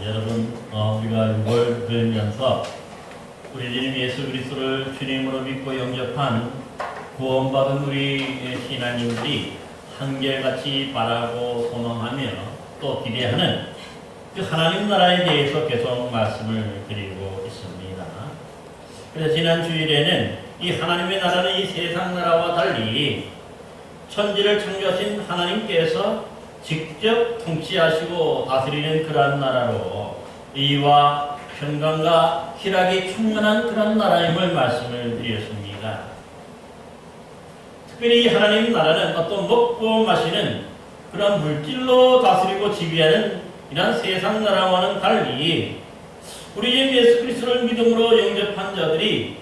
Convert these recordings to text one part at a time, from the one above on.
여러분, 우리가 6월 들면서 우리 주님 예수 그리스도를 주님으로 믿고 영접한 구원받은 우리 신앙인들이 한결같이 바라고 소망하며 또 기대하는 그 하나님 나라에 대해서 계속 말씀을 드리고 있습니다. 그래서 지난 주일에는 이 하나님의 나라는 이 세상 나라와 달리 천지를 창조하신 하나님께서 직접 통치하시고 다스리는 그러한 나라로 의와 평강과 희락이 충만한 그런 나라임을 말씀을 드렸습니다. 특별히 이 하나님 나라는 어떤 먹고 마시는 그런 물질로 다스리고 지배하는 이런 세상 나라와는 달리 우리 주 예수 그리스도를 믿음으로 영접한 자들이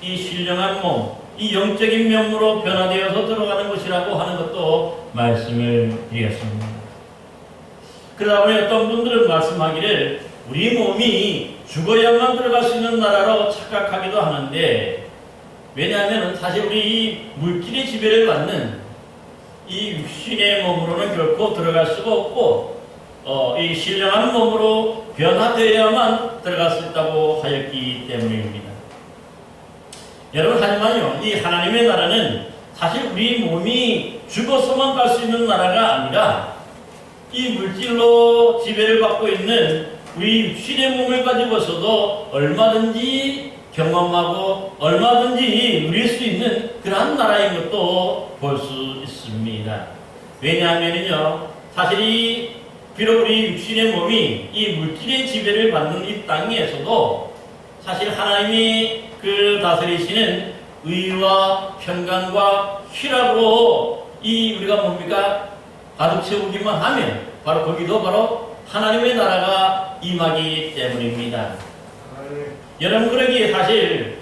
이 신령한 몸, 이 영적인 면으로 변화되어서 들어가는 것이라고 하는 것도 말씀을 드렸습니다. 그러다 보니 어떤 분들은 말씀하기를 우리 몸이 죽어야만 들어갈 수 있는 나라로 착각하기도 하는데, 왜냐하면 사실 우리 이 물질의 지배를 받는 이 육신의 몸으로는 결코 들어갈 수가 없고 이 신령한 몸으로 변화되어야만 들어갈 수 있다고 하였기 때문입니다. 여러분, 하지만요, 이 하나님의 나라는 사실 우리 몸이 죽어서만 갈 수 있는 나라가 아니라 이 물질로 지배를 받고 있는 우리 육신의 몸을 가지고서도 얼마든지 경험하고 얼마든지 누릴 수 있는 그러한 나라인 것도 볼 수 있습니다. 왜냐하면요, 사실 비록 우리 육신의 몸이 이 물질의 지배를 받는 이 땅에서도 사실 하나님이 그 다스리시는 의와 평강과 희락으로 이 우리가 뭡니까? 가득 채우기만 하면 바로 거기도 바로 하나님의 나라가 임하기 때문입니다. 여러분, 그러기에 사실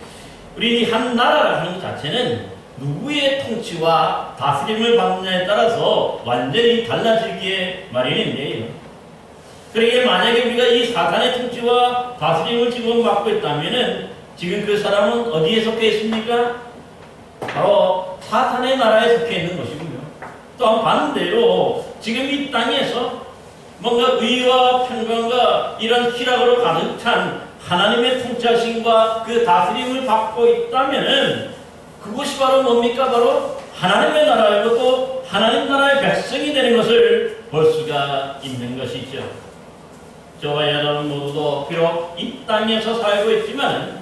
우리 한 나라라는 하는 것 자체는 누구의 통치와 다스림을 받느냐에 따라서 완전히 달라지기에 마련인데요. 그러기에 만약에 우리가 이 사탄의 통치와 다스림을 지금 받고 있다면은 지금 그 사람은 어디에 속해 있습니까? 바로 사탄의 나라에 속해 있는 것이고요. 또한 반대로 지금 이 땅에서 뭔가 의와 평강과 이런 희락으로 가득 찬 하나님의 통치하심과 그 다스림을 받고 있다면은 그것이 바로 뭡니까? 바로 하나님의 나라이고 또 하나님 나라의 백성이 되는 것을 볼 수가 있는 것이죠. 저와 여러분 모두도 비록 이 땅에서 살고 있지만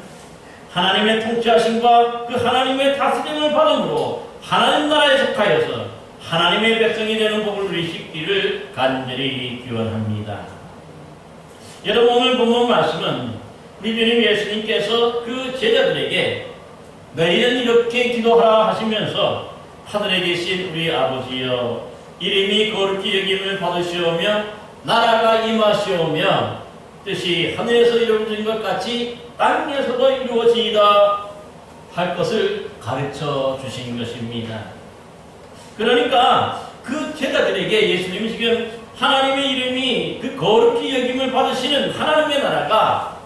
하나님의 통치하심과 그 하나님의 다스림을 받음으로 하나님 나라에 속하여서 하나님의 백성이 되는 복을 누리시기를 간절히 기원합니다. 여러분, 오늘 본문 말씀은 우리 주님 예수님께서 그 제자들에게 너희는 이렇게 기도하라 하시면서 하늘에 계신 우리 아버지여, 이름이 거룩히 여김을 받으시오며 나라가 임하시오며 뜻이 하늘에서 이루어진 것 같이 땅에서도 이루어지이다 할 것을 가르쳐 주신 것입니다. 그러니까 그 제자들에게 예수님이 지금 하나님의 이름이 그 거룩히 여김을 받으시는 하나님의 나라가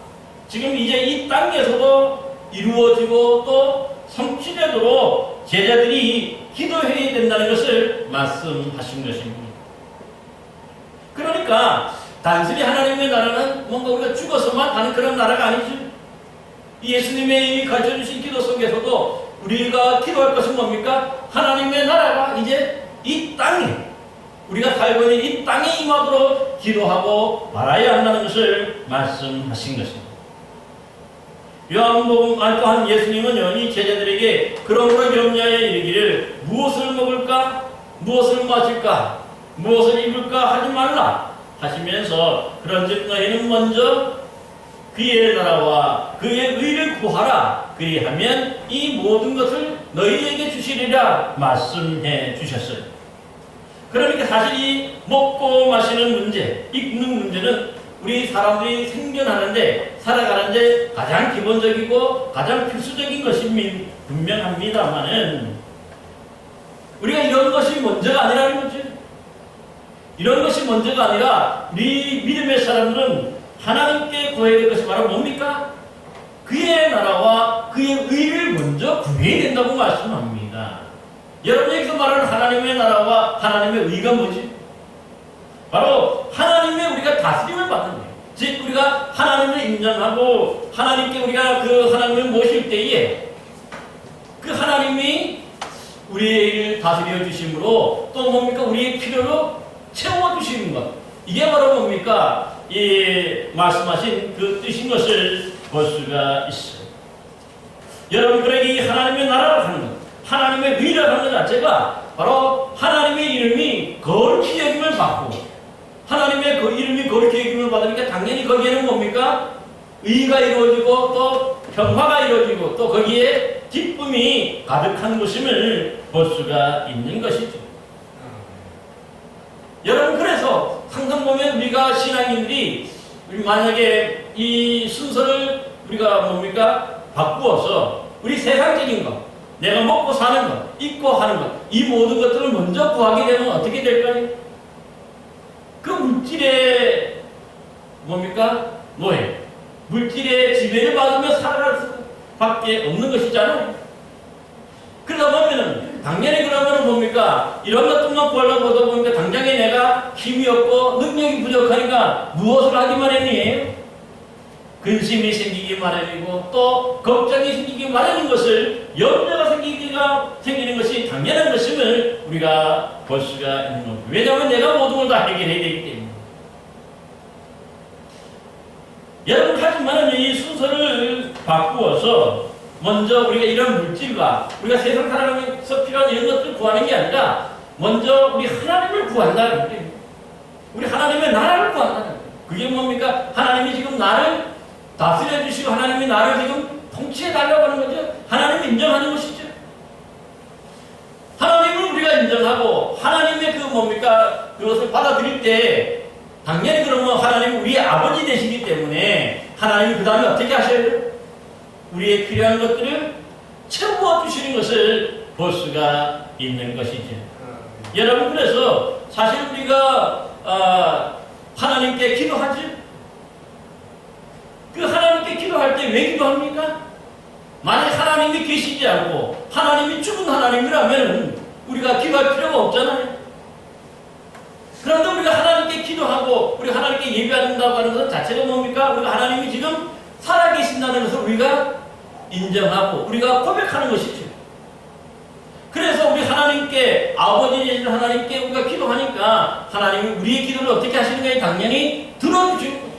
지금 이제 이 땅에서도 이루어지고 또 성취되도록 제자들이 기도해야 된다는 것을 말씀하신 것입니다. 그러니까 단순히 하나님의 나라는 뭔가 우리가 죽어서만 가는 그런 나라가 아니죠. 예수님의 가르쳐 주신 기도 속에서도 우리가 기도할 것은 뭡니까? 하나님의 나라가 이제 이 땅에, 우리가 살고 있는 이 땅에 임하도록 기도하고 말아야 한다는 것을 말씀하신 것입니다. 요한복음 또한 예수님은요, 이 제자들에게 그러므로 염려하여 이르기를 무엇을 먹을까? 무엇을 마실까? 무엇을 입을까? 하지 말라 하시면서 그런즉 너희는 먼저 그의 나라와 그의 의를 구하라. 그리하면 이 모든 것을 너희에게 주시리라 말씀해 주셨어요. 그러니까 사실 이 먹고 마시는 문제, 입는 문제는 우리 사람들이 생존하는데, 살아가는데 가장 기본적이고 가장 필수적인 것이 분명합니다만은 우리가 이런 것이 먼저가 아니라는 거죠. 이런 것이 먼저가 아니라 우리 믿음의 사람들은 하나님께 구해야 될 것이 바로 뭡니까? 그의 나라와 그의 의를 먼저 구해야 된다고 말씀합니다. 여러분, 여기서 말하는 하나님의 나라와 하나님의 의가 뭐지? 바로 하나님의 우리가 다스림을 받는 거예요. 즉 우리가 하나님을 인정하고 하나님께 우리가 그 하나님을 모실 때에 그 하나님이 우리를 다스려 주심으로 또 뭡니까? 우리의 필요로 채워 주시는 것. 이게 바로 뭡니까? 이 말씀하신 그 뜻인 것을 볼 수가 있어요. 여러분, 그러니 이 하나님의 나라를 하는 것, 하나님의 의를 하는 것 자체가 바로 하나님의 이름이 거룩히 여김을 받고 하나님의 그 이름이 거룩히 여김을 받으니까 당연히 거기에는 뭡니까? 의가 이루어지고 또 평화가 이루어지고 또 거기에 기쁨이 가득한 것임을 볼 수가 있는 것이죠. 여러분, 그래서 항상 보면 우리가 신앙인들이 우리 만약에 이 순서를 우리가 뭡니까? 바꾸어서 우리 세상적인 것, 내가 먹고 사는 것, 입고 하는 것, 이 모든 것들을 먼저 구하게 되면 어떻게 될까요? 그 물질의 뭡니까? 노예, 물질의 지배를 받으며 살아갈 수밖에 없는 것이잖아요. 그러다 보면은 당연히 그러면은 뭡니까? 이런 것들만 구하려고 하다 보니까 당장에 내가 힘이 없고 능력이 부족하니까 무엇을 하기 마련이에요? 근심이 생기기 마련이고 또 걱정이 생기기 마련인 것을 염려가 생기는 것이 당연한 것임을 우리가 볼 수가 있는 겁니다. 왜냐하면 내가 모든 걸 다 해결해야 되기 때문에. 여러분, 하지만 이 순서를 바꾸어서 먼저 우리가 이런 물질과 우리가 세상 살아가면서 필요한 이런 것들을 구하는 게 아니라 먼저 우리 하나님을 구한다는 거예요. 우리 하나님의 나라를 구한다는 거예요. 그게 뭡니까? 하나님이 지금 나를 다스려 주시고 하나님이 나를 지금 통치해 달라고 하는 거죠. 하나님을 인정하는 것이죠. 하나님을 우리가 인정하고 하나님의 그 뭡니까? 그것을 받아들일 때 당연히 그러면 하나님은 우리의 아버지 되시기 때문에 하나님이 그 다음에 어떻게 하셔야 돼요? 우리의 필요한 것들을 채워 주시는 것을 볼 수가 있는 것이죠. 여러분, 그래서 사실 우리가 하나님께 기도하죠. 그 하나님께 기도할 때 왜 기도합니까? 만약 하나님이 계시지 않고 하나님이 죽은 하나님이라면 우리가 기도할 필요가 없잖아요. 그런데 우리가 하나님께 기도하고 우리 하나님께 예배한다고 하는 것 자체가 뭡니까? 우리가 하나님이 지금 살아계신다는 것을 우리가 인정하고 우리가 고백하는 것이죠. 그래서 우리 하나님께, 아버지 되신 하나님께 우리가 기도하니까 하나님이 우리의 기도를 어떻게 하시는가? 당연히 들어주시고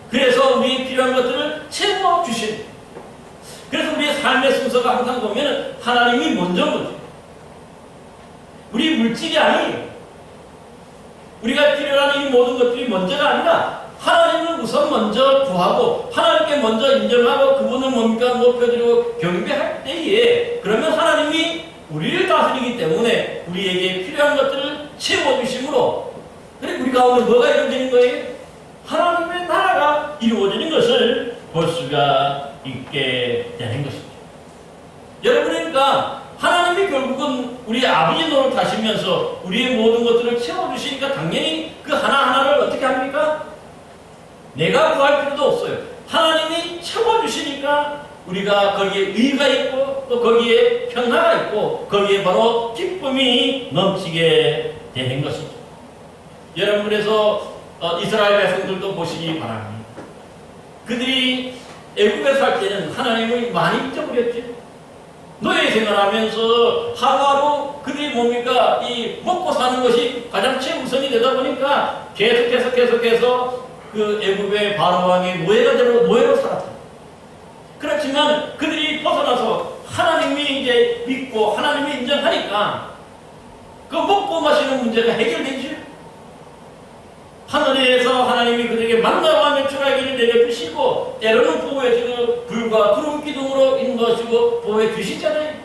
그래서 우리의 필요한 것들을 채워주시는. 그래서 우리의 삶의 순서가 항상 보면 하나님이 먼저인 거죠. 우리 물질이 아니에요. 우리가 필요한 이 모든 것들이 먼저가 아니라 하나님을 우선 먼저 구하고 하나님께 먼저 인정하고 그분을 뭡니까? 높여드리고 경배할 때에 그러면 하나님이 우리를 다스리기 때문에 우리에게 필요한 것들을 채워주심으로 그리고 우리 가운데 뭐가 이루어지는 거예요? 하나님의 나라가 이루어지는 것을 볼 수가 있게 되는 것이죠. 여러분, 그러니까 하나님이 결국은 우리 아버지 노릇 하시면서 우리의 모든 것들을 채워주시니까 당연히 그 하나하나를 어떻게 합니까? 내가 구할 필요도 없어요. 하나님이 채워주시니까 우리가 거기에 의가 있고 또 거기에 평화가 있고 거기에 바로 기쁨이 넘치게 되는 것이죠. 여러분, 그래서 이스라엘 백성들도 보시기 바랍니다. 그들이 애굽에 살 때는 하나님을 많이 잊어버렸죠. 노예 생활하면서 하루하루 그들이 뭡니까? 이 먹고 사는 것이 가장 최우선이 되다 보니까 계속해서 그 애굽의 바로왕의 노예로 살았다. 그렇지만 그들이 벗어나서 하나님이 이제 믿고 하나님을 인정하니까 그 먹고 마시는 문제가 해결되죠. 하늘에서 하나님이 그들에게 만나와 매출하기를 내려주시고 때로는 보호해주고 불과 구름 기둥으로 인도하시고 보호해주시잖아요.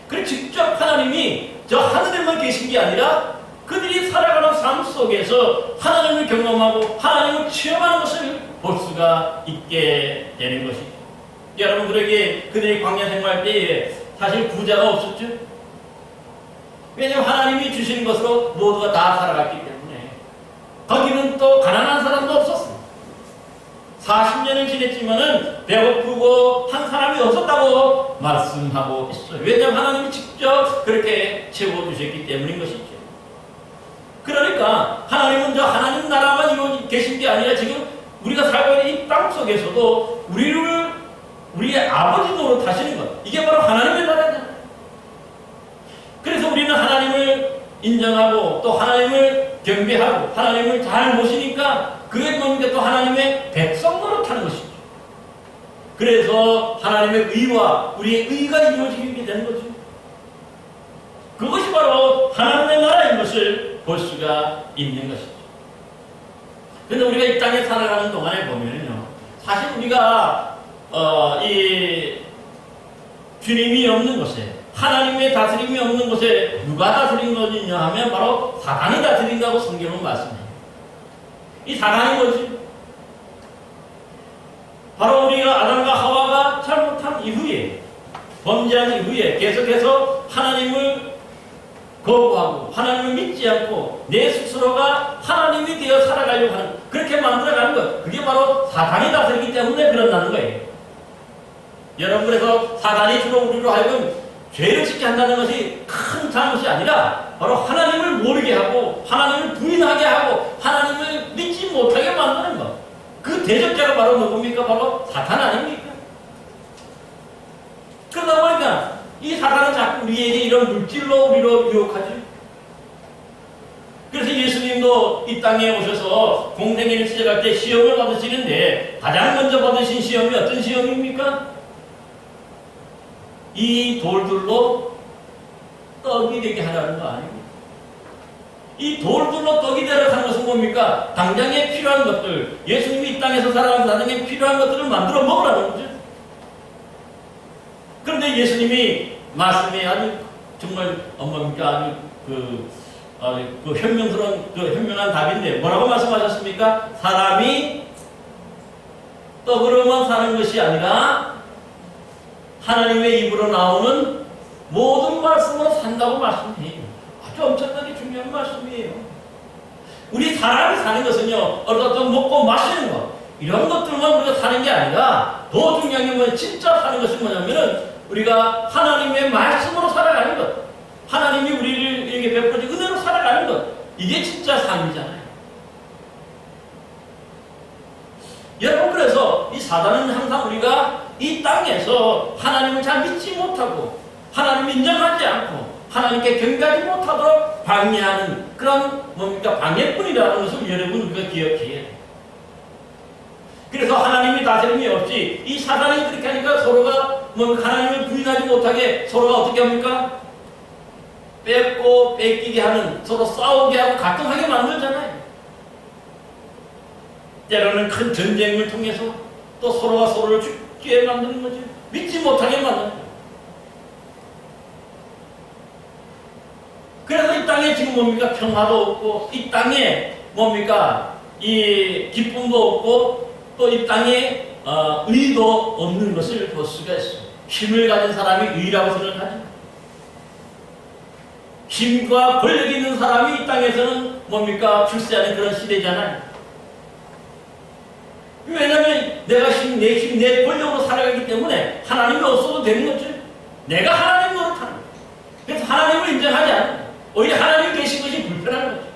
그래서 직접 하나님이 저 하늘에만 계신 게 아니라 그들이 살아가는 삶 속에서 하나님을 경험하고 하나님을 체험하는 것을 볼 수가 있게 되는 것이죠. 여러분들에게 그들이 광야 생활할 때에 사실 부자가 없었죠. 왜냐하면 하나님이 주시는 것으로 모두가 다 살아갔기 때문에. 거기는 또 가난한 사람도 없었어요. 40년을 지냈지만은 배고프고 한 사람이 없었다고 말씀하고 있어요. 왜냐하면 하나님이 직접 그렇게 채워주셨기 때문인 것이죠. 그러니까 하나님은 저 하나님 나라만 하나님만 계신 게 아니라 지금 우리가 살고 있는 이 땅 속에서도 우리의 아버지 노릇하시는 것. 이게 바로 하나님의 나라잖아요. 그래서 우리는 하나님을 인정하고 또 하나님을 경배하고 하나님을 잘 모시니까 그게 뭡니까? 또 하나님의 백성 노릇하는 것이죠. 그래서 하나님의 의와 우리의 의가 이루어지게 되는 거죠. 그것이 바로 하나님의 나라인 것을 볼 수가 있는 것이죠. 그런데 우리가 이 땅에 살아가는 동안에 보면요, 사실 우리가 이 주님이 없는 곳에, 하나님의 다스림이 없는 곳에 누가 다스린 거냐 하면 바로 사단이 다스린다고 성경은 말씀해요. 이 사단이 뭐지? 바로 우리가 아담과 하와가 잘못한 이후에, 범죄한 이후에 계속해서 하나님을 거부하고 하나님을 믿지 않고 내 스스로가 하나님이 되어 살아가려고 하는, 그렇게 만들어가는 것, 그게 바로 사단이 다스리기 때문에 그런다는 거예요. 여러분, 그래서 사단이 주로 우리로 하여금 죄를 짓게 한다는 것이 큰 잘못이 아니라 바로 하나님을 모르게 하고 하나님을 부인하게 하고 하나님을 믿지 못하게 만드는 것, 그 대적자가 바로 누굽니까? 바로 사탄 아닙니까? 그러다 보니까 이 사단은 자꾸 우리에게 이런 물질로 우리로 유혹하죠. 그래서 예수님도 이 땅에 오셔서 공생애를 시작할 때 시험을 받으시는데 가장 먼저 받으신 시험이 어떤 시험입니까? 이 돌들로 떡이 되게 하라는 거 아닙니까? 이 돌들로 떡이 되라 하는 것은 뭡니까? 당장에 필요한 것들, 예수님이 이 땅에서 살아가면서 당장에 필요한 것들을 만들어 먹으라는 거죠. 그런데 예수님이 말씀에 아주 정말 뭡니까? 아주 그 현명스러운, 그 현명한 답인데 뭐라고 말씀하셨습니까? 사람이 떡으로만 사는 것이 아니라 하나님의 입으로 나오는 모든 말씀으로 산다고 말씀해요. 아주 엄청나게 중요한 말씀이에요. 우리 사람이 사는 것은요, 어떤 먹고 마시는 것, 이런 것들만 우리가 사는 게 아니라 더 중요한 게 뭐냐, 진짜 사는 것이 뭐냐면은 우리가 하나님의 말씀으로 살아가는 것, 하나님이 우리를 이렇게 베풀어준 은혜로 살아가는 것, 이게 진짜 삶이잖아요. 여러분, 그래서 이 사단은 항상 우리가 이 땅에서 하나님을 잘 믿지 못하고 하나님을 인정하지 않고 하나님께 경배하지 못하도록 방해하는 그런 뭡니까? 방해뿐이라는 것을 여러분 우리가 기억해야 돼요. 그래서 하나님이 다스림이 없이 이 사단이 그렇게 하니까 서로가 하나님을 부인하지 못하게 서로가 어떻게 합니까? 뺏고 뺏기게 하는, 서로 싸우게 하고 갈등하게 만들잖아요. 때로는 큰 전쟁을 통해서 또 서로가 서로를 죽게 만드는 거죠. 믿지 못하게 만드는 거죠. 그래서 이 땅에 지금 뭡니까? 평화도 없고, 이 땅에 뭡니까? 이 기쁨도 없고, 또 이 땅에 의도 없는 것을 볼 수가 있어요. 힘을 가진 사람이 의라고 생각하죠. 힘과 권력이 있는 사람이 이 땅에서는 뭡니까? 출세하는 그런 시대잖아요. 왜냐하면 내가 내 힘, 내 권력으로 살아가기 때문에 하나님이 없어도 되는 거죠. 내가 하나님 노릇하는 거예요. 그래서 하나님을 인정하지 않는 거예요. 오히려 하나님이 계신 것이 불편한 거죠.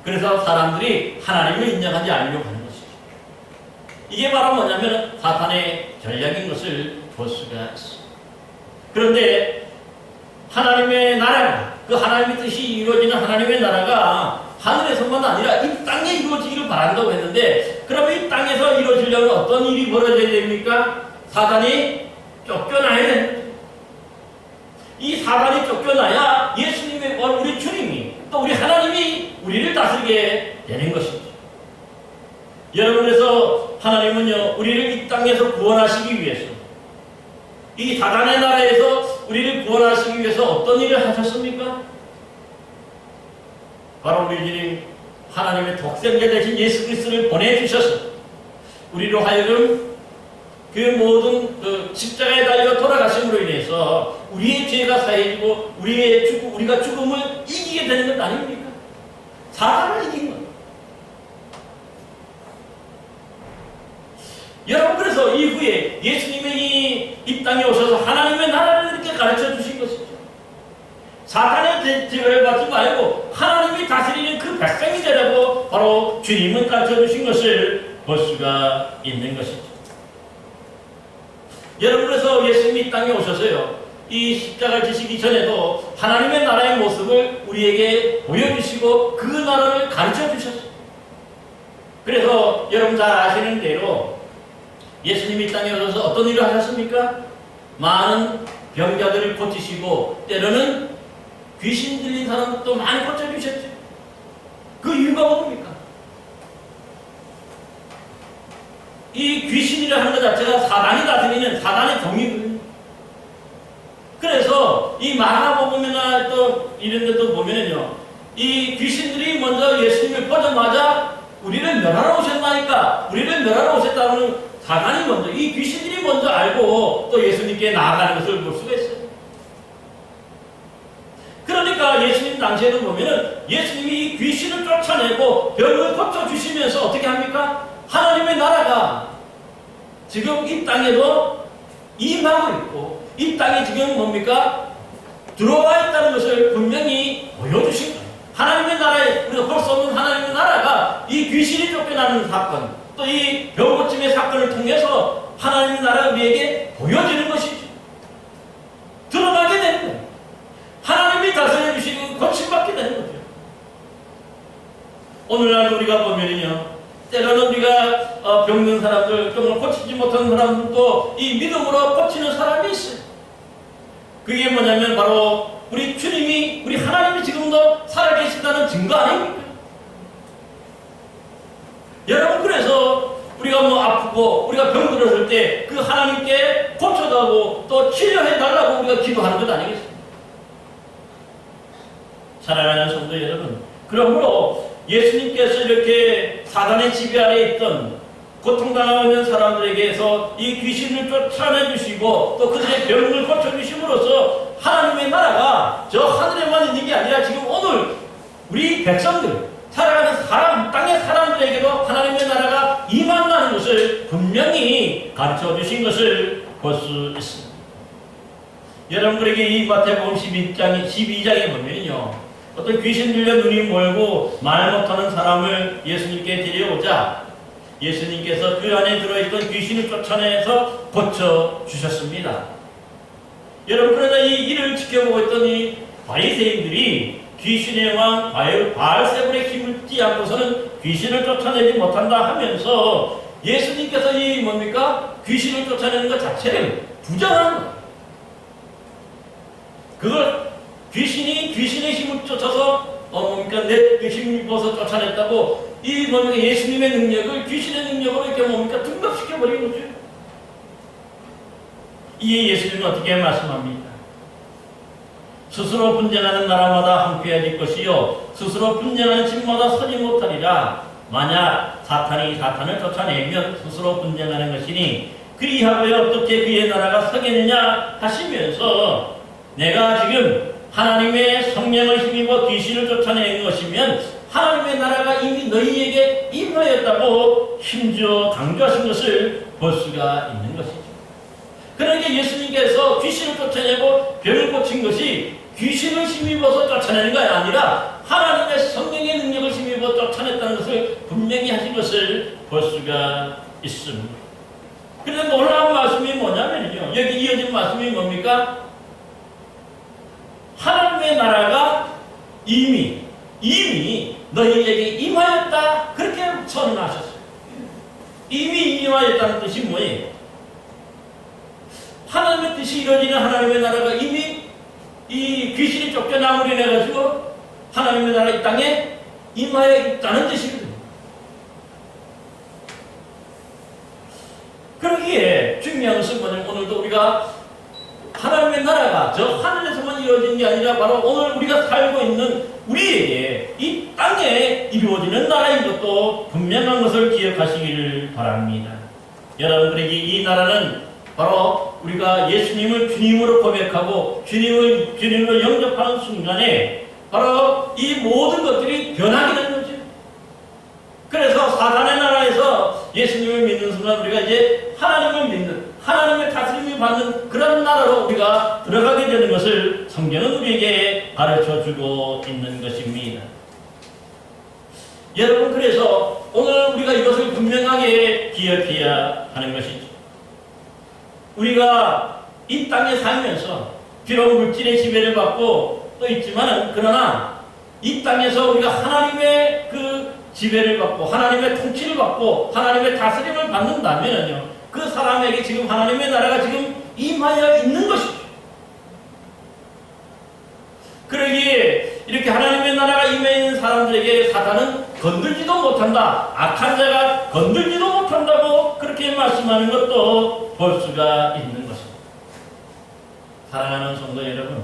그래서 사람들이 하나님을 인정하지 않으려고 하는 것이죠. 이게 바로 뭐냐면 사탄의 전략인 것을 볼 수가 있습니다. 그런데 하나님의 나라가, 그 하나님의 뜻이 이루어지는 하나님의 나라가 하늘에서만 아니라 이 땅에 이루어지기를 바란다고 했는데, 그러면 이 땅에서 이루어지려면 어떤 일이 벌어져야 됩니까? 사단이 쫓겨나야 됩니다. 이 사단이 쫓겨나야 예수님의 우리 주님이, 또 우리 하나님이 우리를 다스리게 되는 것이죠. 여러분, 그래서 하나님은요, 우리를 이 땅에서 구원하시기 위해서, 이 사단의 나라에서 우리를 구원하시기 위해서 어떤 일을 하셨습니까? 바로 우리 주님 하나님의 독생자 되신 예수 그리스도를 보내주셔서 우리로 하여금 그 모든 그 십자가에 달려 돌아가심으로 인해서 우리의 죄가 사해지고 우리가 죽음을 이기게 되는 것 아닙니까? 사단을 이긴 것. 여러분, 그래서 이후에 예수님이 이 땅에 오셔서 하나님의 나라를 이렇게 가르쳐 주신 것이죠. 사탄의 제거를 받지 말고 하나님이 다스리는 그 백성이 되라고 바로 주님은 가르쳐 주신 것을 볼 수가 있는 것이죠. 여러분, 그래서 예수님이 이 땅에 오셔서요, 이 십자가를 지시기 전에도 하나님의 나라의 모습을 우리에게 보여주시고 그 나라를 가르쳐 주셨어요. 그래서 여러분 잘 아시는 대로 예수님이 이 땅에 오셔서 어떤 일을 하셨습니까? 많은 병자들을 고치시고 때로는 귀신 들린 사람도 많이 고쳐주셨죠. 그 이유가 뭡니까? 이 귀신이라는 것 자체가 사단이 다스리는 사단의 종이거든요. 그래서 이 마가복음이나 또 이런 데도 보면은요, 이 귀신들이 먼저 예수님을 보자마자 우리를 멸하러 오셨나니까, 우리를 멸하러 오셨다는 사단이 먼저, 이 귀신들이 먼저 알고 또 예수님께 나아가는 것을 볼 수가 있어요. 그러니까 예수님 당시에도 보면은 예수님이 이 귀신을 쫓아내고 병을 고쳐주시면서 어떻게 합니까? 하나님의 나라가 지금 이 땅에도 임하고 있고 이 땅에 지금 뭡니까? 들어와 있다는 것을 분명히 보여주신 거예요. 하나님의 나라에 우리가 볼 수 없는 하나님의 나라가 이 귀신이 쫓겨나는 사건, 또 이 병고침의 사건을 통해서 하나님의 나라가 우리에게 보여지는 것이죠. 드러나게 되는 거예요. 하나님이 다스려 주시고 고침받게 되는 거죠. 오늘날 우리가 보면은요, 때로는 우리가 병든 사람들, 정말 고치지 못하는 사람들도 이 믿음으로 고치는 사람이 있어요. 그게 뭐냐면 바로 우리 주님이, 우리 하나님이 지금도 살아계신다는 증거 아닙니까? 여러분, 그래서 우리가 뭐 아프고 우리가 병들었을 때 그 하나님께 고쳐달라고 또 치료해달라고 우리가 기도하는 것 아니겠습니까? 사랑하는 성도 여러분, 그러므로 예수님께서 이렇게 사단의 지배 아래 있던 고통당하고 있는 사람들에게서 이 귀신을 쫓아내주시고 또 그들의 병을 고쳐주심으로써 하나님의 나라가 저 하늘에만 있는 게 아니라 지금 오늘 우리 백성들, 살아가는 사람, 땅의 사람들에게도 하나님의 나라가 임한다는 것을 분명히 가르쳐 주신 것을 볼 수 있습니다. 여러분들에게 이 마태복음 12장에 보면요, 어떤 귀신 들려 눈이 멀고 말 못하는 사람을 예수님께 데려오자 예수님께서 그 안에 들어있던 귀신을 쫓아내서 고쳐주셨습니다. 여러분, 그러나 이 일을 지켜보고 있던 이 바리새인들이 귀신의 왕 바알세불의 힘을 띠지 않고서는 귀신을 쫓아내지 못한다 하면서 예수님께서 이 뭡니까? 귀신을 쫓아내는 것 자체를 부정하는 거예요. 그걸 귀신이 귀신의 힘을 쫓아서 뭡니까? 내 힘을 입어서 쫓아냈다고 이 뭡니까? 예수님의 능력을 귀신의 능력으로 이렇게 뭡니까? 등급시켜버리는 거죠. 이에 예수님은 어떻게 말씀합니까? 스스로 분쟁하는 나라마다 황폐해질 것이요 스스로 분쟁하는 집마다 서지 못하리라. 만약 사탄이 사탄을 쫓아내면 스스로 분쟁하는 것이니 그리하고야 어떻게 그의 나라가 서겠느냐 하시면서 내가 지금 하나님의 성령을 힘입어 귀신을 쫓아내는 것이면 하나님의 나라가 이미 너희에게 임하였다고 힘주어 강조하신 것을 볼 수가 있는 것이죠. 그러니까 예수님께서 귀신을 쫓아내고 병을 고친 것이 귀신을 힘입어서 쫓아내는 것이 아니라 하나님의 성령의 능력을 힘입어 쫓아냈다는 것을 분명히 하신 것을 볼 수가 있습니다. 그런데 놀라운 말씀이 뭐냐면요, 여기 이어진 말씀이 뭡니까? 하나님의 나라가 이미 너희에게 임하였다, 그렇게 선언하셨어요. 이미 임하였다는 뜻이 뭐예요? 하나님의 뜻이 이루어지는 하나님의 나라가 이미 이 귀신이 쫓겨나무리 내가지고 하나님의 나라 이 땅에 임하여 있다는 뜻이거든요. 그러기에 중요한 것은 뭐냐면 오늘도 우리가 하나님의 나라가 저 하늘에서만 이루어지는 게 아니라 바로 오늘 우리가 살고 있는 우리에게 이 땅에 이루어지는 나라인 것도 분명한 것을 기억하시기를 바랍니다. 여러분들에게 이 나라는 바로 우리가 예수님을 주님으로 고백하고 주님으로 영접하는 순간에 바로 이 모든 것들이 변하게 되는 거죠. 그래서 사단의 나라에서 예수님을 믿는 순간 우리가 이제 하나님을 믿는, 하나님의 다스림을 받는 그런 나라로 우리가 들어가게 되는 것을 성경은 우리에게 가르쳐주고 있는 것입니다. 여러분, 그래서 오늘 우리가 이것을 분명하게 기억해야 하는 것이죠. 우리가 이 땅에 살면서 비록 물질의 지배를 받고 또 있지만은, 그러나 이 땅에서 우리가 하나님의 그 지배를 받고 하나님의 통치를 받고 하나님의 다스림을 받는다면요, 그 사람에게 지금 하나님의 나라가 지금 임하여 있는 것이죠. 그러기에 이렇게 하나님의 나라가 임해 있는 사람들에게 사단은 건들지도 못한다, 악한 자가 건들지도 못한다고 그렇게 말씀하는 것도 볼 수가 있는 것입니다. 사랑하는 성도 여러분,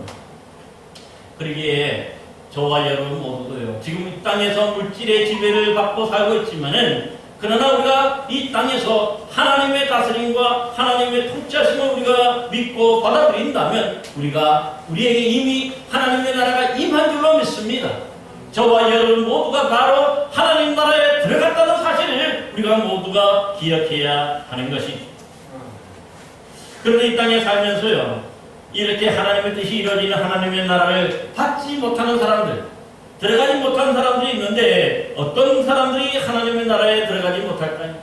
그러기에 저와 여러분 모두도요, 지금 이 땅에서 물질의 지배를 받고 살고 있지만은, 그러나 우리가 이 땅에서 하나님의 다스림과 하나님의 통치하심을 우리가 믿고 받아들인다면, 우리에게 이미 하나님의 나라가 임한 줄로 믿습니다. 저와 여러분 모두가 바로 하나님 나라에 들어갔다는 사실을 우리가 모두가 기억해야 하는 것이죠. 그런데 이 땅에 살면서요, 이렇게 하나님의 뜻이 이루어지는 하나님의 나라를 받지 못하는 사람들, 들어가지 못한 사람들이 있는데, 어떤 사람들이 하나님의 나라에 들어가지 못할까요?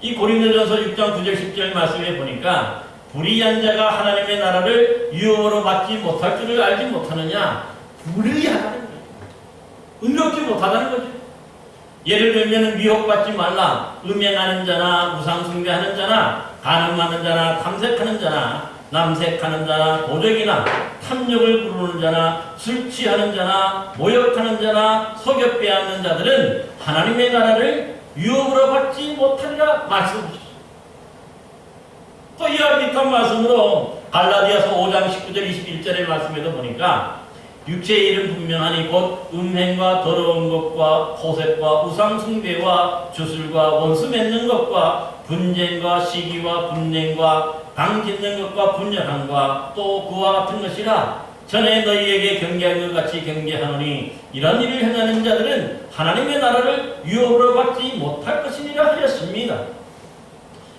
이 고린도전서 6장 9절 10절 말씀에 보니까, 불의한 자가 하나님의 나라를 유업으로 받지 못할 줄을 알지 못하느냐? 불의하다는 거예요. 의롭지 못하다는 거죠. 예를 들면 미혹받지 말라. 음행하는 자나 우상숭배하는 자나 간음하는 자나 탐색하는 자나 남색하는 자나 도적이나 탐욕을 부르는 자나 술 취하는 자나 모욕하는 자나 속여 빼앗는 자들은 하나님의 나라를 유업으로 받지 못하리라 말씀하셨습니다. 또 이와 비슷한 말씀으로 갈라디아서 5장 19절 21절의 말씀에도 보니까, 육체의 일은 분명하니 곧 음행과 더러운 것과 호색과 우상숭배와 주술과 원수 맺는 것과 분쟁과 시기와 분냉과 당짓는 것과 분열함과 또 그와 같은 것이라. 전에 너희에게 경계한 것 같이 경계하노니 이런 일을 행하는 자들은 하나님의 나라를 유업으로 받지 못할 것이니라 하였습니다.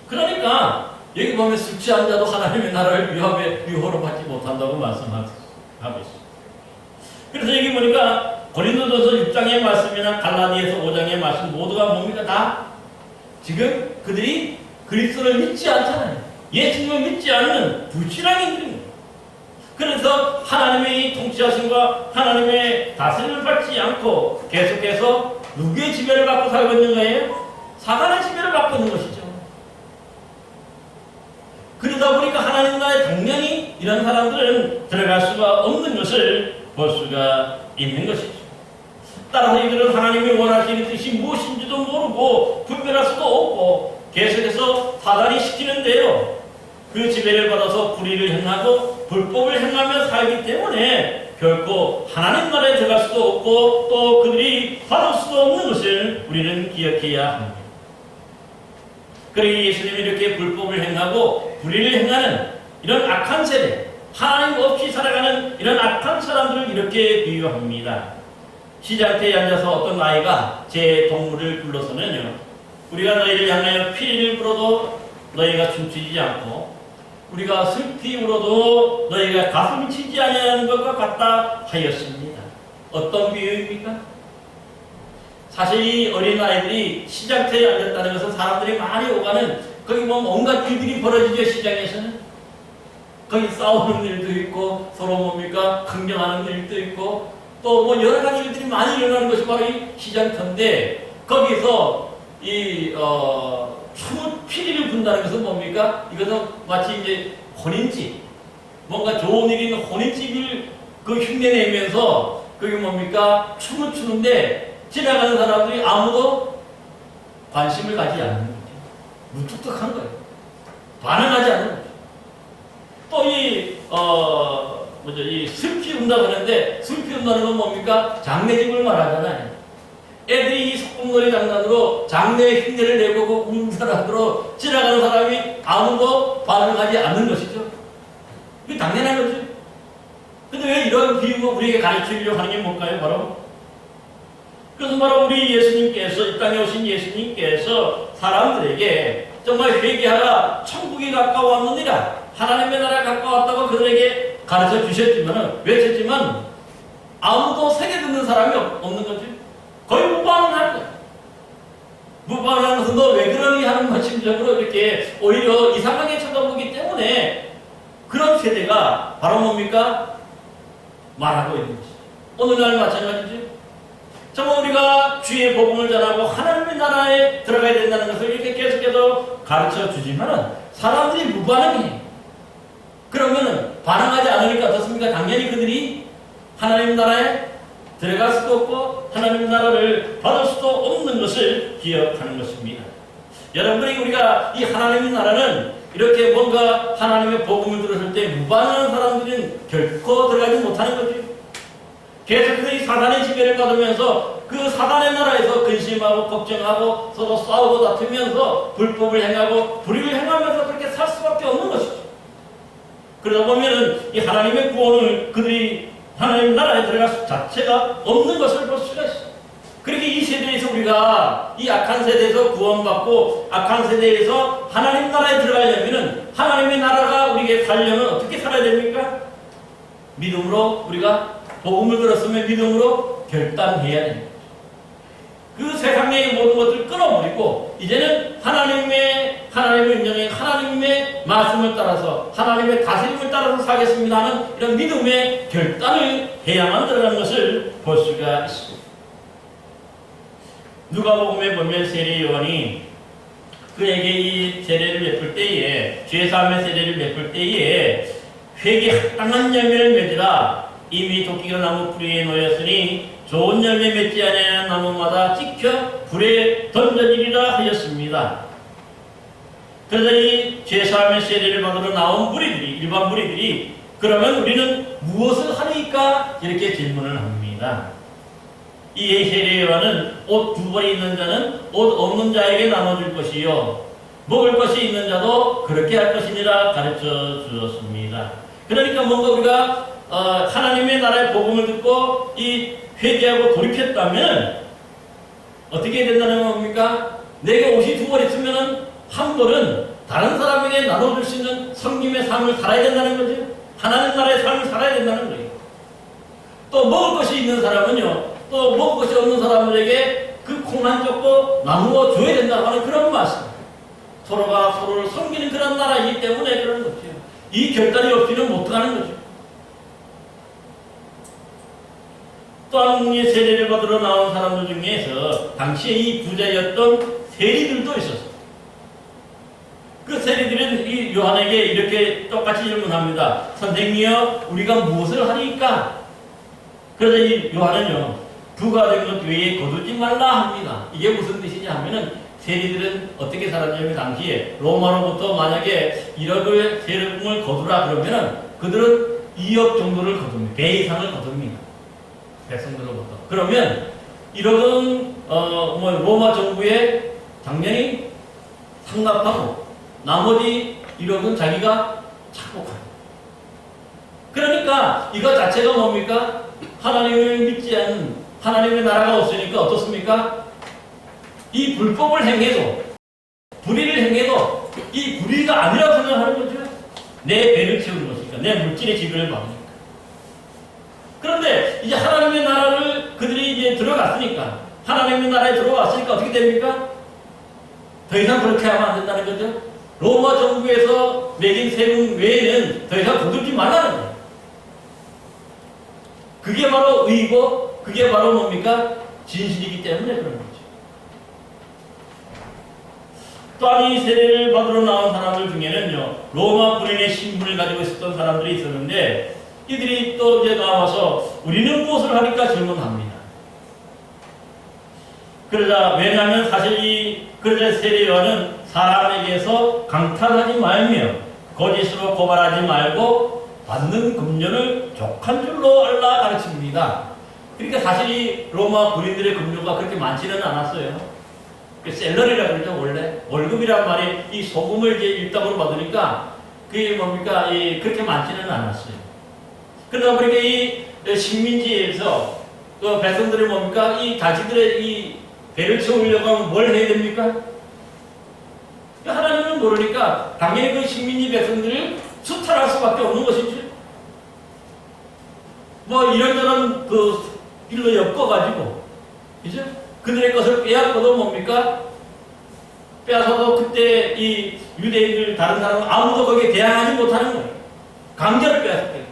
그러니까 여기 보면 술 취한 자도 하나님의 나라를 유업으로 받지 못한다고 말씀하고 있습니다. 그래서 여기 보니까 고린도전서 6장의 말씀이나 갈라디아서 5장의 말씀 모두가 뭡니까? 다 지금 그들이 그리스도를 믿지 않잖아요. 예수님을 믿지 않는 불신앙 인들입니다. 그래서 하나님의 통치하심과 하나님의 다스림을 받지 않고 계속해서 누구의 지배를 받고 살고 있는 거예요? 사단의 지배를 받고 있는 것이죠. 그러다 보니까 하나님 나라에 당연히 이런 사람들은 들어갈 수가 없는 것을 볼 수가 있는 것이죠. 따라서 이들은 하나님이 원하시는 뜻이 무엇인지도 모르고 분별할 수도 없고 계속해서 사단이 시키는 대로 그 지배를 받아서 불의를 행하고 불법을 행하며 살기 때문에 결코 하나님 나라에 들어갈 수도 없고 또 그들이 받을 수도 없는 것을 우리는 기억해야 합니다. 그러기 예수님이 이렇게 불법을 행하고 불의를 행하는 이런 악한 세대, 하나님 없이 살아가는 이런 악한 사람들을 이렇게 비유합니다. 시장터에 앉아서 어떤 아이가 제 동물을 불러서는요, 우리가 너희를 향하여 피리를 불어도 너희가 춤추지 않고 우리가 슬피 울어도 너희가 가슴 치지 아니하는 것과 같다 하였습니다. 어떤 비유입니까? 사실 이 어린아이들이 시장터에 앉았다는 것은 사람들이 많이 오가는, 거기 뭐 온갖 일들이 벌어지죠. 시장에서는 거기 싸우는 일도 있고 서로 뭡니까 강경하는 일도 있고 또 뭐 여러 가지 일들이 많이 일어나는 것이 바로 이 시장터인데, 거기서 이 춤을 피리를 분다는 것은 뭡니까? 이것은 마치 이제 혼인집, 뭔가 좋은 일이 있는 혼인집을 그 흉내내면서 그게 뭡니까? 춤을 추는데 지나가는 사람들이 아무도 관심을 가지 않는 거죠. 무뚝뚝한 거예요. 반응하지 않는 거죠. 또 이 슬피 운다고 하는데, 슬피 운다는 건 뭡니까? 장례집을 말하잖아요. 애들이 이 소꿉놀이 장난으로 장래의 흉내를 내고 우는 사람으로 지나가는 사람이 아무도 반응하지 않는 것이죠. 그게 당연한 거죠. 근데 왜 이런 비유가 우리에게 가르치려고 하는 게 뭘까요? 바로 그래서 바로 우리 예수님께서, 이 땅에 오신 예수님께서 사람들에게 정말 회개하라, 천국이 가까웠느니라, 하나님의 나라가 가까웠다고 그들에게 가르쳐 주셨지만, 외쳤지만 아무도 세게 듣는 사람이 없는 거죠. 거의 무반응할 거예요. 무반응하면서 너 왜 그러니 하는 말씀적으로 이렇게 오히려 이상하게 쳐다보기 때문에 그런 세대가 바로 뭡니까? 말하고 있는 것이죠. 오늘날 마찬가지죠. 정말 우리가 주의 복음을 전하고 하나님의 나라에 들어가야 된다는 것을 이렇게 계속해서 가르쳐 주지만은 사람들이 무반응해. 그러면은 반응하지 않으니까 어떻습니까? 당연히 그들이 하나님 나라에 들어갈 수도 없고 하나님 나라를 받을 수도 없는 것을 기억하는 것입니다. 여러분들이 우리가 이 하나님의 나라는 이렇게 뭔가 하나님의 복음을 들었을 때 무반응하는 사람들은 결코 들어가지 못하는 거죠. 계속해서 이 사단의 지배를 받으면서 그 사단의 나라에서 근심하고 걱정하고 서로 싸우고 다투면서 불법을 행하고 불의를 행하면서 그렇게 살 수밖에 없는 것이죠. 그러다 보면은 이 하나님의 구원을 그들이 하나님 나라에 들어갈 수 자체가 없는 것을 볼 수가 있어요. 그렇게 이 세대에서 우리가 이 악한 세대에서 구원받고 악한 세대에서 하나님 나라에 들어가려면은 하나님의 나라가 우리에게 살려면 어떻게 살아야 됩니까? 믿음으로 우리가 복음을 들었으면 믿음으로 결단해야 됩니다. 그 세상의 모든 것들을 끊어버리고 이제는 하나님의 인정에 하나님의 말씀을 따라서 하나님의 다스림을 따라서 살겠습니다 하는 이런 믿음의 결단을 해야만 들어가는 것을 볼 수가 있습니다. 누가복음에 보면 세례 요한이 그에게 이 세례를 베풀 때에 죄사함의 세례를 베풀 때에 회개 합당한 열매를 맺으라. 이미 도끼가 나무 뿌리에 놓였으니 좋은 열매 맺지 아니하는 나무마다 찍혀 불에 던져지리라 하였습니다. 그래서 이 죄사함의 세례를 받으러 나온 무리들이 일반 무리들이 그러면 우리는 무엇을 하리까 이렇게 질문을 합니다. 이 세례 요한은 옷 두 벌이 있는 자는 옷 없는 자에게 나눠줄 것이요 먹을 것이 있는 자도 그렇게 할 것이니라 가르쳐 주었습니다. 그러니까 뭔가 우리가 하나님의 나라의 복음을 듣고 이 회개하고 돌이켰다면 어떻게 된다는 겁니까? 내게 옷이 두 벌 있으면 한 벌은 다른 사람에게 나눠줄 수 있는 성김의 삶을 살아야 된다는 거죠. 하나님 나라의 삶을 살아야 된다는 거예요. 또 먹을 것이 있는 사람은요, 또 먹을 것이 없는 사람들에게 그 콩한 쪽도 나누어 줘야 된다고 하는 그런 말씀. 서로가 서로를 섬기는 그런 나라이기 때문에 그런 거죠. 이 결단이 없이는 못 가는 거죠. 또한 이 세례를 받으러 나온 사람들 중에서 당시에 이 부자였던 세리들도 있었어요. 그 세리들은 이 요한에게 이렇게 똑같이 질문합니다. 선생님이여, 우리가 무엇을 하리까? 그래서 이 요한은요, 부가 된 것 외에 거두지 말라 합니다. 이게 무슨 뜻이냐 하면은 세리들은 어떻게 살았냐면 당시에 로마로부터 만약에 1억의 세금을 거두라 그러면은 그들은 2억 정도를 거둡니다. 배 이상을 거둡니다. 백성들로부터. 그러면 1억은 로마 정부에 당연히 상납하고 나머지 1억은 자기가 착복합니다. 그러니까 이거 자체가 뭡니까? 하나님을 믿지 않는 하나님의 나라가 없으니까 어떻습니까? 이 불법을 행해도 불의를 행해도 이 불의가 아니라고 생각하는 거죠. 내 배를 채우는 것이니까 내 물질의 지배를 받으니까. 그런데 이제 하나님의 나라를 그들이 이제 들어갔으니까 하나님의 나라에 들어왔으니까 어떻게 됩니까? 더 이상 그렇게 하면 안 된다는 거죠. 로마 정부에서 매긴 세금 외에는 더 이상 거두지 말라는 거예요. 그게 바로 의이고 그게 바로 뭡니까? 진실이기 때문에 그런 거죠. 또한 이 세례를 받으러 나온 사람들 중에는요, 로마 군인의 신분을 가지고 있었던 사람들이 있었는데 이들이 또 이제 나와서 우리는 무엇을 하니까 질문합니다. 그러자 왜냐하면 사실 그러자 세례 요한은 사람에게서 강탈하지 말며 거짓으로 고발하지 말고 받는 금전을 족한 줄로 알라 가르칩니다. 그러니까 사실 이 로마 군인들의 금료가 그렇게 많지는 않았어요. 셀러리라 그러죠. 원래 월급이란 말이 이 소금을 이제 일당으로 받으니까 그게 뭡니까? 그렇게 많지는 않았어요. 그러다 보니까 이 식민지에서 그 백성들이 뭡니까? 이 자기들의 이 배를 채우려고 하면 뭘 해야 됩니까? 하나님은 모르니까 당연히 그 식민지 백성들을 수탈할 수밖에 없는 것이죠. 뭐 이런저런 그 길로 엮어가지고, 그죠? 그들의 것을 빼앗고도 뭡니까? 빼앗아도 그때 이 유대인들 다른 사람은 아무도 거기에 대항하지 못하는 거예요. 강제로 빼앗았대요.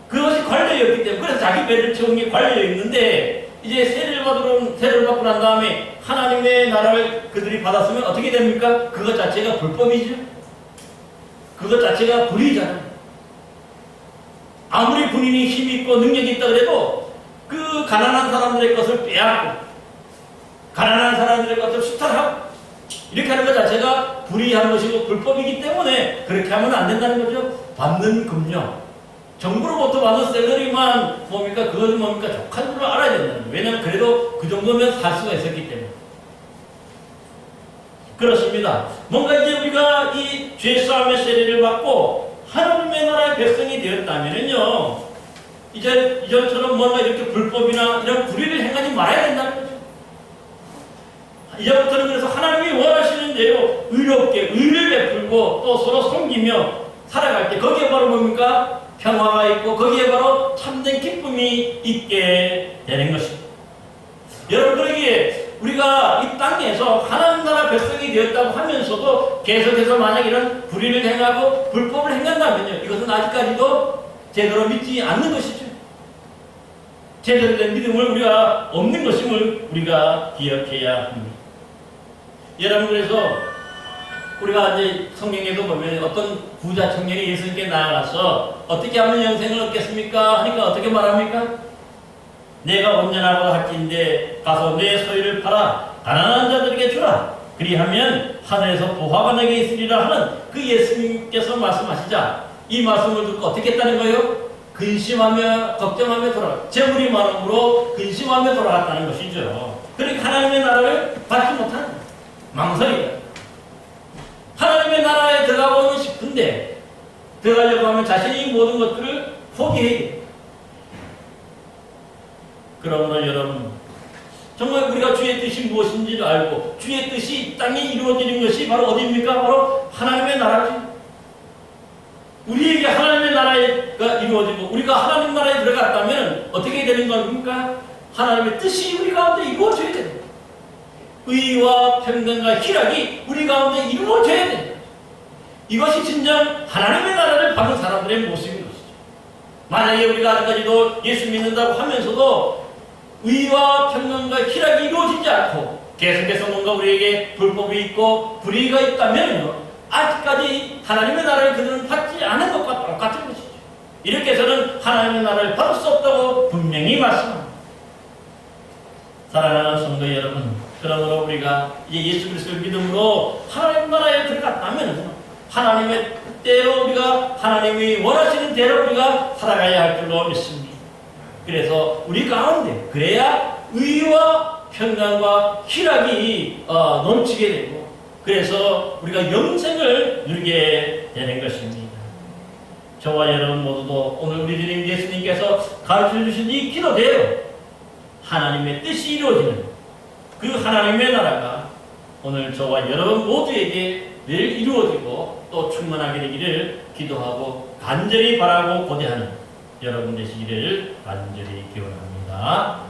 그것이 관료였기 때문에, 그래서 자기 배를 채운 게 관료였는데, 이제 세례를 받고 난 다음에 하나님의 나라를 그들이 받았으면 어떻게 됩니까? 그것 자체가 불법이죠. 그것 자체가 불의잖아요. 아무리 군인이 힘이 있고 능력이 있다 그래도 그 가난한 사람들의 것을 빼앗고 가난한 사람들의 것을 수탈하고 이렇게 하는 것 자체가 불의한 것이고 불법이기 때문에 그렇게 하면 안 된다는 거죠. 받는 금요, 정부로부터 받는 샐러리만 뭡니까? 그것은 뭡니까? 족한 줄로 알아야 된다는 거예요. 왜냐하면 그래도 그 정도면 살 수가 있었기 때문에. 그렇습니다. 뭔가 이제 우리가 이 죄싸움의 세례를 받고 하나님의 나라의 백성이 되었다면요, 이전처럼 뭔가 이렇게 불법이나 이런 불의를 행하지 말아야 된다는 거죠. 이제부터는 그래서 하나님이 원하시는 대로 의롭게 의를 베풀고 또 서로 섬기며 살아갈 때 거기에 바로 뭡니까? 평화가 있고 거기에 바로 참된 기쁨이 있게 되는 것입니다. 여러분, 그러기에 우리가 이 땅에서 하나님 나라 백성이 되었다고 하면서도 계속해서 만약 이런 불의를 행하고 불법을 행한다면요, 이것은 아직까지도 제대로 믿지 않는 것이죠. 제대로 된 믿음을 우리가 없는 것임을 우리가 기억해야 합니다. 여러분, 그래서 우리가 이제 성경에도 보면 어떤 부자 청년이 예수님께 나아가서 어떻게 하면 영생을 얻겠습니까? 하니까 어떻게 말합니까? 내가 온전하고 할지인데 가서 내 소유를 팔아 가난한 자들에게 주라. 그리하면 하늘에서 보화가 내게 있으리라 하는 그 예수님께서 말씀하시자 이 말씀을 듣고 어떻게 했다는 거예요? 근심하며 걱정하며 돌아가, 재물이 많음으로 근심하며 돌아갔다는 것이죠. 그러니까 하나님의 나라를 받지 못하는 망설이다. 하나님의 나라에 들어가고는 싶은데 들어가려고 하면 자신이 모든 것들을 포기해야 돼요. 그러므로 여러분, 정말 우리가 주의 뜻이 무엇인지를 알고 주의 뜻이 이 땅에 이루어지는 것이 바로 어디입니까? 바로 하나님의 나라죠. 우리에게 하나님의 나라가 이루어지고 우리가 하나님 나라에 들어갔다면 어떻게 되는 겁니까? 하나님의 뜻이 우리 가운데 이루어져야 됩니다. 의와 평등과 희락이 우리 가운데 이루어져야 됩니다. 이것이 진정 하나님의 나라를 받은 사람들의 모습인 것이죠. 만약에 우리가 아직까지도 예수 믿는다고 하면서도 의와 평등과 희락이 이루어지지 않고 계속해서 뭔가 우리에게 불법이 있고 불의가 있다면 아직까지 하나님의 나라를 그들은 받지 않은 것과 똑같은 것이죠. 이렇게 해서는 하나님의 나라를 받을 수 없다고 분명히 말씀합니다. 사랑하는 성도 여러분, 그러므로 우리가 이제 예수 그리스도를 믿음으로 하나님 나라에 들어갔다면 하나님의 뜻대로 우리가 하나님이 원하시는 대로 우리가 살아가야 할 줄로 믿습니다. 그래서 우리 가운데 그래야 의와 평강과 희락이 넘치게 되고 그래서 우리가 영생을 누리게 되는 것입니다. 저와 여러분 모두도 오늘 우리 주님 예수님께서 가르쳐 주신 이 기도대로 하나님의 뜻이 이루어지는 그 하나님의 나라가 오늘 저와 여러분 모두에게 늘 이루어지고 또 충만하게 되기를 기도하고 간절히 바라고 고대하는 여러분 되시기를 간절히 기원합니다.